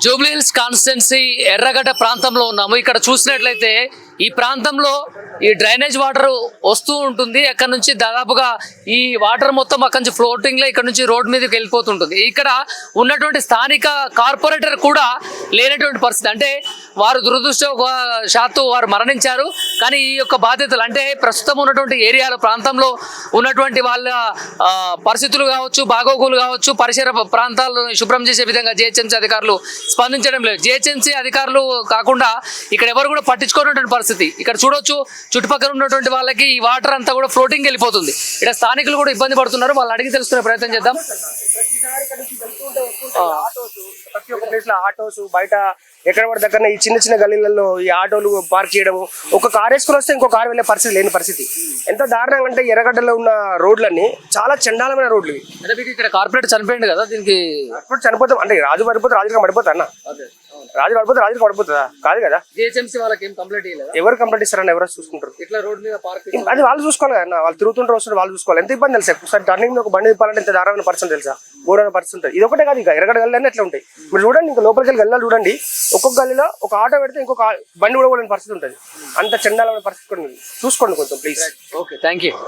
Jubilee Hills constituency ఎర్రగడ్డ ప్రాంతంలో ఉన్నాము. ఇక్కడ చూసినట్లయితే ఈ ప్రాంతంలో ఈ డ్రైనేజ్ వాటర్ వస్తూ ఉంటుంది. అక్కడ నుంచి దాదాపుగా ఈ వాటర్ మొత్తం అక్కడి నుంచి ఫ్లోటింగ్ లో ఇక్కడ నుంచి రోడ్ మీదకి వెళ్ళిపోతుంటుంది. ఇక్కడ ఉన్నటువంటి స్థానిక కార్పొరేటర్ కూడా లేనటువంటి పరిస్థితి. అంటే వారు దురదృష్టవశాత్తు వారు మరణించారు. కానీ ఈ యొక్క బాధ్యతలు అంటే ప్రస్తుతం ఉన్నటువంటి ఏరియాలో ప్రాంతంలో ఉన్నటువంటి వాళ్ళ పరిస్థితులు కావచ్చు, బాగోగులు కావచ్చు, పరిసర ప్రాంతాలను శుభ్రం చేసే విధంగా జిహెచ్ఎంసీ అధికారులు స్పందించడం లేదు. జిహెచ్ఎంసీ అధికారులు కాకుండా ఇక్కడ ఎవరు కూడా పట్టించుకున్నటువంటి పరిస్థితి. ఇక్కడ చూడొచ్చు, చుట్టుపక్కల ఉన్నటువంటి వాళ్ళకి ఈ వాటర్ అంతా కూడా ఫ్లోటింగ్ వెళ్ళిపోతుంది. ఇక్కడ స్థానికులు కూడా ఇబ్బంది పడుతున్నారు. వాళ్ళు అడిగి తెలుసుకునే ప్రయత్నం చేద్దాం. ప్రతి ఒక్క ప్లేస్ లో ఆటోస్ బయట ఎక్కడ పడితే దగ్గర ఈ చిన్న చిన్న గల్లీలలో ఈ ఆటోలు పార్క్ చేయడము, ఒక కార్ వేసుకుని వస్తే ఇంకో కారు వెళ్ళే పరిస్థితి లేని పరిస్థితి. ఎంత దారుణంగా అంటే ఎర్రగడ్డలో ఉన్న రోడ్లన్నీ చాలా చండాలమైన రోడ్లు ఇవి. అంటే మీకు ఇక్కడ కార్పొరేట్ చనిపోయింది కదా, దీనికి అప్పుడు చనిపోతాం అంటే రాజు పడిపోతే రాజుగా పడిపోతా అన్న, రాజు పడిపోతే రాజుగా పడిపోతుందా? కాదు కదా. జిహెచ్ఎంసీ వాళ్ళకి ఏం కంప్లైంట్ ఇవ్వలేదు. ఎవరు కంప్లైంట్ ఇస్తారని ఎవరు చూసుకుంటారు? ఇట్లా రోడ్ మీద పార్క్ అది వాళ్ళు చూసుకోవాలి కదా. వాళ్ళు తిరుగుతుంటారు, వస్తారు, వాళ్ళు చూసుకోవాలి. ఎంత ఇబ్బంది తెలుసా? ఒకసారి టర్నింగ్ ఒక బండి తిప్పాలంటే ఎంత దారుణమైన పరిస్థితి తెలుసా? ఘోరమైన పరిస్థితి ఉంటుంది. ఇది ఒకటే కాదు, ఇక ఎర్రగడ్డ గల్లీలన్నీ ఎట్లా ఉంటాయి. మీరు చూడండి, ఇంకా లోపలికి వెళ్ళి గల్లీలు చూడండి, ఒక్కొక్క గల్లీలో ఒక ఆటో పెడితే ఇంకొక బండి కూడా పోలేని పరిస్థితి ఉంటుంది. అంత చండాలమైన పరిస్థితి కూడా ఉంది. చూసుకోండి కొంచెం ప్లీజ్. Okay, thank you.